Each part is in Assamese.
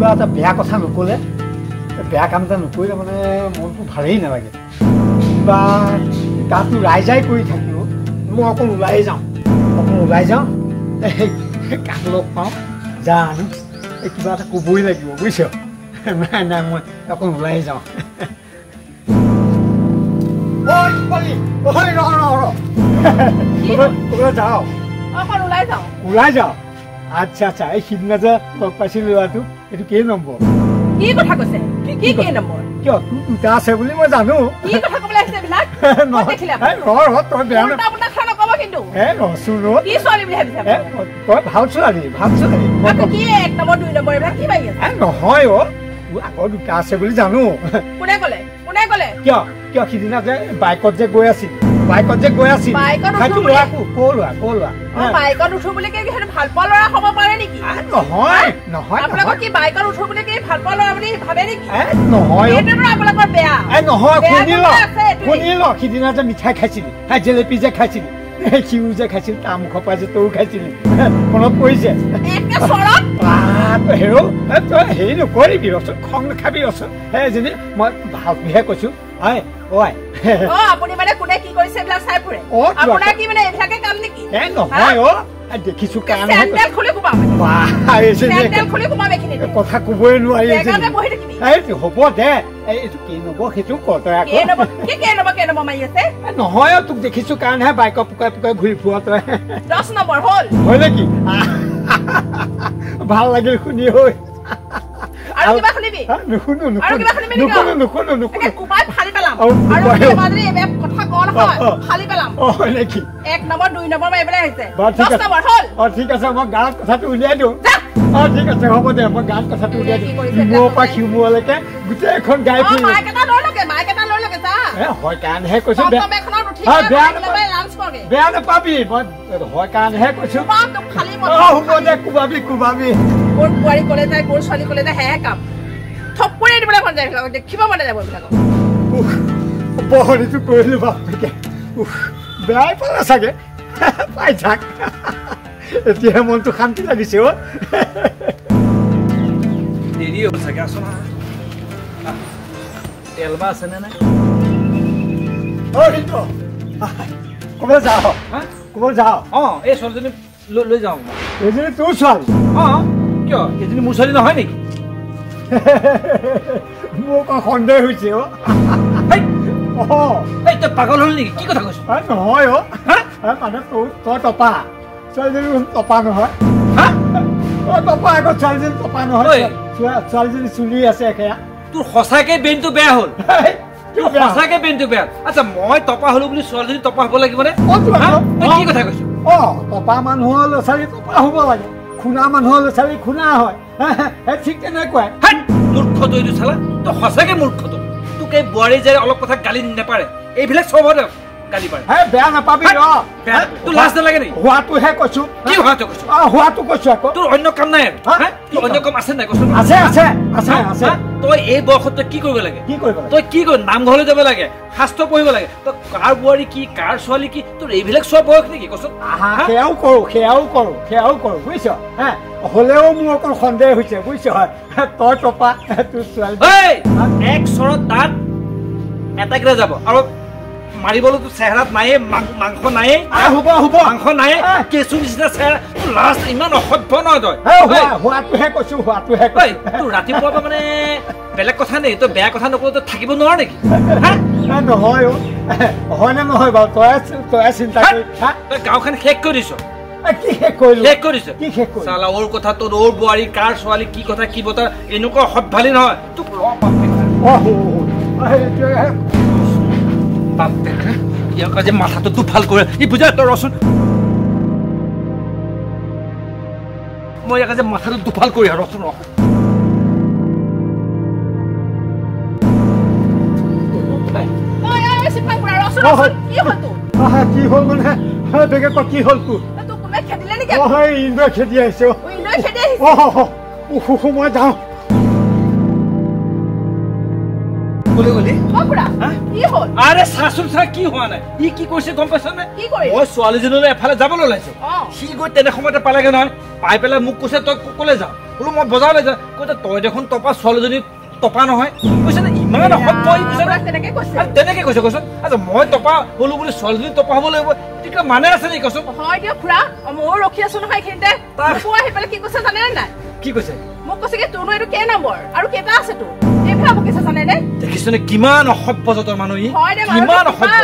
কিবা এটা বেয়া কথা নক'লে বেয়া কাম এটা নকৰিলে মানে মনটো ভালেই নালাগে কিবা গাটো ৰাইজাই কৰি থাকিব মই অকণ ওলাই যাওঁ কাক লগ পাওঁ যা আনো কিবা এটা ক'বই লাগিব বুজিছ নাই মই অকণ ওলাই যাওঁ ওলাই যাওঁ আচ্ছা আচ্ছা এই সিদিনা যে লগ পাইছিলো ল'ৰাটো এইটো কেই নম্বৰ কি কথা কৈছে কি নম্বৰ কিয় তোৰ দুটা আছে বুলি মই জানো কি কথা ক'বলৈ আহিছে এইবিলাক তই বেয়া তই ভাল ছোৱালী নহয় অ' আগৰ দুটা আছে বুলি জানো কিয় সিদিনা যে বাইকত যে গৈ আছিল সিদিনা যে মিঠাই খাইছিলি জেলেপি যে খাইছিলি সিও যে খাইছিল তাৰ মুখৰ পৰা যে তইও খাইছিলি মনত পৰিছে তই হেৰি নকৰিবি ৰচোন খং নাখাবি ৰচোন এজনী মই ভালহে কৈছো আপুনি মানে কোনে কি কৰিছে এইবিলাক চাই ফুৰে আপোনাৰ কি মানে এইবিলাকে কাম নেকি নহয় অ' দেখিছো কাৰণে কথা কবই নোৱাৰি হ'ব দে এইটো কি নব সেইটো নহয় তোক দেখিছো কাৰণেহে বাইকৰ পুকাই ঘূৰি ফুৰা তই 10 নম্বৰ হ'ল হয় নেকি ভাল লাগিল শুনি হৈ আৰু কিবা শুনিবি নুশুনো কুমাই ফালি পেলাম আৰু মাদ্ৰি এবে কথা কোন হয় ফালি পেলাম হয় নেকি 1 নম্বৰ 2 নম্বৰ মাইবলে আহিছে 10 নম্বৰ হ'ল ঠিক আছে মই গাঁৱত কথাটো উলিয়াই দিওঁ ঠিক আছে হ'ব দে মই গাঁৱত কথাটো উলিয়াই দিওঁ মোৰ পৰা সিমুৱালৈকে গোটেই এখন গাই ফুৰিম মাইক এটা লৈ লগে যা হয় কাৰণেহে কৈছো বেয়া নাপাবি মই হয় কাৰণেহে কৈছো হ'ব দে কোবাবি মোৰ বোৱাৰী কলে যায় মোৰ ছোৱালী কলে যায় হেহে কাম থপৰে দিবলৈ মন যায় দেখিব মন যাব এইবিলাক বহৰিটো কৰিলো বাপকে বেয়াই পালা চাগে পাই থাক এতিয়াহে মনটো শান্তি লাগিছে অ' দেৰি হ'ল চাগে আছো না তেলবা আছেনে নাই ক'বলৈ যাওঁ এই ছোৱালীজনী লৈ যাওঁ এইজনী তোৰ ছোৱালী কিয় এইজনী মোৰ ছোৱালী নহয় নেকি মোৰ অকণ সন্দেহ হৈছে তই পাগল হ'ল নেকি কি কথা কৈছ নহয় মানে তই টপা ছোৱালীজনী টপা নহয় টপা আগত ছোৱালীজনী টপা নহয় ছোৱালীজনী চুলি আছে একেয়া তোৰ সঁচাকে বেইনটো বেয়া হ'ল সঁচাকে বেইনটো বেয়া আচ্ছা মই টপা হলো বুলি ছোৱালীজনী টপা হ'ব লাগিব নে কি কথা কৈছ টপা মানুহৰ ল'ৰা ছোৱালী টপা হ'ব লাগে খুনা মানুহৰ ল'ৰা ছোৱালী খুনা হয় ঠিক তেনেকুৱাই মূৰ্খ তই এইটো চালা তই সঁচাকে মূৰ্খ তোক এই বোৱাৰী যে অলপ কথা গালি নেপাৰে এইবিলাক চব গালি পাৰে বেয়া নাপাবি তোৰ লাজ নালাগে নেকি হোৱাটোহে কৈছো কি হোৱাটো কৈছো হোৱাটো কৈছো আকৌ তোৰ অন্য কাম নাই তোৰ অন্য কাম আছে নাই কৈছো আছে তই এই বয়সত তই কি কৰিব লাগে তই কি কৰিব নামঘৰলৈ যাব লাগে শাস্ত্ৰ পঢ়িব লাগে তই কাৰ বোৱাৰী কি কাৰ ছোৱালী কি তোৰ এইবিলাক চোৱা বয়স নেকি কচোন সেয়াও কৰো বুজিছ হলেও মোৰ অকণ সন্দেহ হৈছে বুজিছ তই টপা তোৰ ছোৱালী এক চৰত দাঁত এটাকেৰে যাব আৰু মাৰিবলৈতো চেহেৰাত নায়ে মাংস নায়ে মাংস নায়ে কেঁচু নিচিনা চেহেৰা লাষ্ট ইমান অসভ্য নহয় তই হোৱাটোহে কৈছো তোৰ ৰাতিপুৱাৰ পৰা মানে বেলেগ কথা নেকি তই বেয়া কথা নকওঁ তই থাকিব নোৱাৰ নেকি নহয় হয় নে নহয় বাৰু তই চিন্তা কৰি তই গাঁওখন শেষ কৰি দিছ চালা ওৰ কথা তোৰ ওৰ বোৱাৰী কাৰ ছোৱালী কি কথা কি বতা এনেকুৱা অসভ্যালি নহয় তোক ইয়াক আজি মাথাটো দুফাল কৰে ই বুজা তই ৰচোন মই ইয়াক আজি মাথাটো দুফাল কৰি ৰচোন কি হ'ল মানে কি হ'ল তোৰ ইন্দ্ৰ খেদি আহিছে মই যাওঁ আৰে শাশুৰ ছাড়া কি হওয়া নাই ই কি কৰিছে গম পাইছ নে মই ছোৱালীজনীলৈ এফালে যাবলৈ ওলাইছো সি গৈ তেনে সময়তে পালেগে নহয় পাই পেলাই মোক কৈছে তই কলে যাওঁ বোলো মই বজাৰলৈ যাওঁ কৈছে তই দেখোন টপা ছোৱালীজনী টপা নহয় কৈছে নে ইমান অসভ্য কৈছে তেনেকে কৈছে কৈছোন আচ্ছা মই টপা হলো বুলি ছোৱালীজনী টপা হ'ব লাগিব তেতিয়া মানে আছে নেকি কৈছোন হয় দিয়ক খুৰা মই ৰখি আছো নহয় এইখিনিতে পুৱা আহি পেলাই কি কৈছে জানে নাই কি কৈছে মোক কৈছে কি তোৰনো এইটো কেই নম্বৰ আৰু কেইটা আছে তোৰ এইবিলাক কৈছে জানে নে দেখিছনে কিমান অসভ্য জতৰ মানুহ কিমান অসভ্য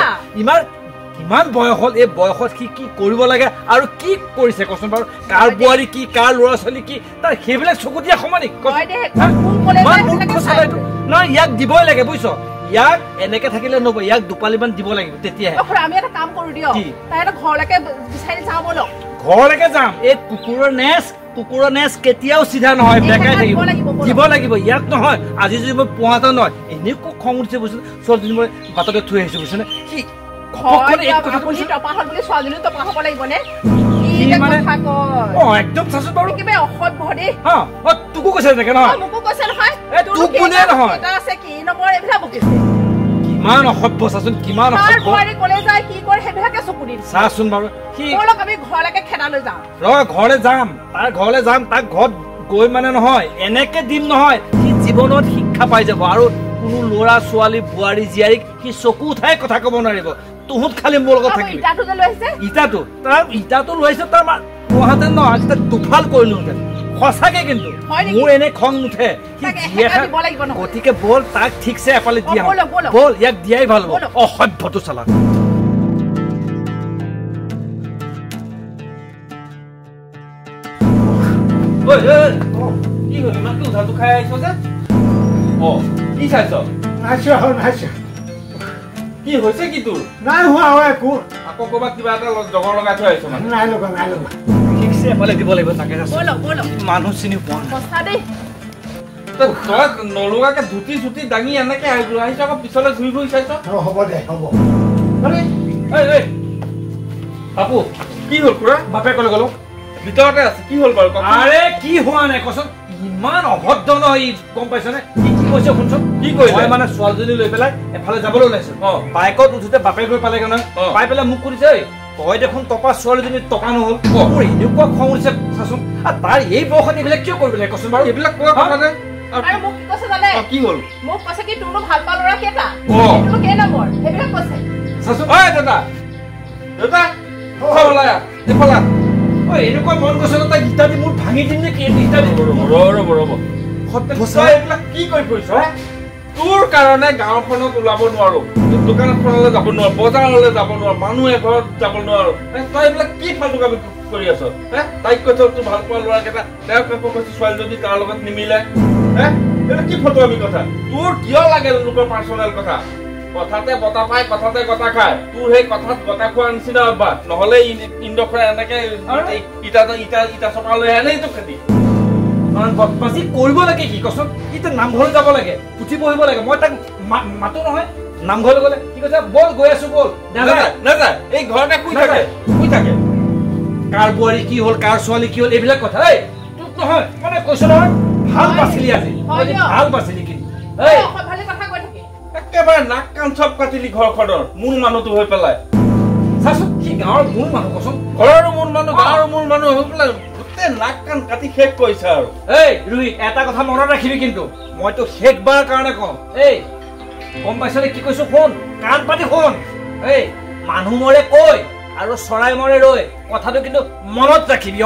ইমান বয়স হ'ল এই বয়সত কি কৰিব লাগে আৰু কি কৰিছে কচোন বাৰু কাৰ বোৱাৰী কি কাৰ ল'ৰা ছোৱালী কি তাৰ সেইবিলাক চকু দিয়া সময় নেকি নহয় ইয়াক দিবই লাগে বুজিছ ইয়াক এনেকে থাকিলে নহব ইয়াক দুপালিমান দিব লাগিব তেতিয়াহে আমি এটা কাম কৰো দিয়ক তাই এটা ঘৰলৈকে বিচাৰি যাওঁ বলক ঘৰলৈকে যাম এই কুকুৰৰ নেচ কেতিয়াও চিধা নহয় বেকাই থাকিব দিব লাগিব ইয়াক নহয় আজি যদি মই পোৱাটা নহয় এনেকুৱা খং উঠিছে বুজিছে ছোৱালীজনী মই বাটতে থৈ আহিছো বুজিছেনে কি একদম চাচোন বাৰু তোকো কৈছে এনেকে নহয় কিমান অসভ্য চাচোন কিমান চাচোন বাৰু ঘৰলৈ যাম তাৰ ঘৰলৈ যাম তাক ঘৰত গৈ মানে নহয় এনেকে দিম নহয় সি জীৱনত শিক্ষা পাই যাব আৰু কোনো ল'ৰা ছোৱালী বোৱাৰী জীয়াৰীক সি চকু উঠাই কথা ক'ব নোৱাৰিব তুহুত খালি মোৰ লগত থাকিবি ইটাটো লৈ আহিছে তাৰ মহাতেন ন আজি তাক দুফাল কৰিলোহেঁতেন সঁচাকে কিন্তু মোৰ এনে খং নুঠে গতিকে বল তাক ঠিকছে এফালে দিয়া বল ইয়াক দিয়াই ভাল হ'ব অসভ্যটো চালা কি হ'ল ইমানটো উধাটো খাই আহিছ যে কি চাইছ কি হৈছে কি তোৰ নাই হোৱা হয় একো আকৌ ক'ৰবাত কিবা এটা জগৰ লগাই থৈ আহিছ মানে নাই লগা ঠিকছে এফালে দিব লাগিব তাকে মানুহ চিনি পোৱা তই নলগাকে ধুতি চুটি দাঙি এনেকে আহিছ আকৌ পিছলৈ ঘূৰি ঘূৰি চাইছ হ'ব দে হ'ব বাপু কি হ'ল খুৰা বাপে ক'লে গ'লো ভিতৰতে আছে কি হ'ল বাৰু আৰে কি হোৱা নাই কচোন ইমান অভদ্ৰ নহয় গম পাইছনে কি কৈছে শুনচোন কি কৰিলে মই মানে ছোৱালীজনী লৈ পেলাই এফালে যাবলৈ ওলাইছো বাইকত উঠোতে বাপে গৈ পালেগৈ নহয় পাই পেলাই মোক কৰিছে তই দেখোন টপা ছোৱালীজনী টকা নহ'ল মোৰ এনেকুৱা খং উঠিছে চাচোন আৰু তাৰ এই বয়সত এইবিলাক কিয় কৰিব লাগে কচোন বাৰু এইবিলাক কোৱা কথা যে কি হ'ল মোক কৈছে কি তোৰনো ভাল পোৱা ল'ৰা কেইটা তোৰনো কেই নম্বৰ সেইবিলাক কৈছে চাচোন ঐ দাদা এইফালা এনেকুৱা মন গৈছে তাই গীতা দি মোৰ ভাঙি দিম নে কি গীতা দি ৰ'ব এইবিলাক কি কৰি ফুৰিছ তোৰ কাৰণে গাঁওখনত ওলাব নোৱাৰো দোকানখনলৈ যাব নোৱাৰো বজাৰলৈ যাব নোৱাৰো মানুহ এঘৰত যাব নোৱাৰো তই এইবিলাক কি ফাল্টু কাম কৰি আছ তাইক কৈছ তোৰ ভাল পোৱা ল'ৰা কেইটা তেওঁক আকৌ কৈছো ছোৱালীজনী তাৰ লগত নিমিলে এইটো কি ফটো আমি কথা তোৰ কিয় লাগে লোকৰ পাৰ্চনেল কথা কথাতে বতা পাই কথাতে গতা খায় তোৰ সেই কথাত গতা খোৱাৰ নিচিনা অভ্যাস নহ'লে ইন্দ্ৰখৰে এনেকে ইটা চপা লৈ আহে তোক খেতি বদমাছি কৰিব লাগে কি কচোন এতিয়া নামঘৰলৈ যাব লাগে পুথি পঢ়িব লাগে মই তাক মাতো নহয় নামঘৰলৈ গ'লে কি কৈছে বল গৈ আছো বল নাযায় এই ঘৰতে শুই থাকে কাৰ বোৱাৰী কি হ'ল কাৰ ছোৱালী কি হ'ল এইবিলাক কথা তোক নহয় মানে কৈছো নহয় ভাল বাচিলি আজি ভাল বাচিলি কিন্তু একেবাৰে নাক কাণ চব কাটিলি ঘৰখনৰ মূল মানুহটো হৈ পেলাই চাচোন সি গাঁৱৰ মূল মানুহ কচোন ঘৰৰো মূল মানুহ গাঁৱৰ মূল মানুহ হৈ পেলাই গোটেই নাক কাণ কাটি শেষ কৰিছে আৰু এই ৰুহি এটা কথা মনত ৰাখিবি কিন্তু মইতো শেষবাৰৰ কাৰণে কওঁ গম পাইছনে কি কৈছো শুন কাণ পাতি শুন মানুহ মৰে কৈ আৰু চৰাই মৰে ৰৈ কথাটো কিন্তু মনত ৰাখিবি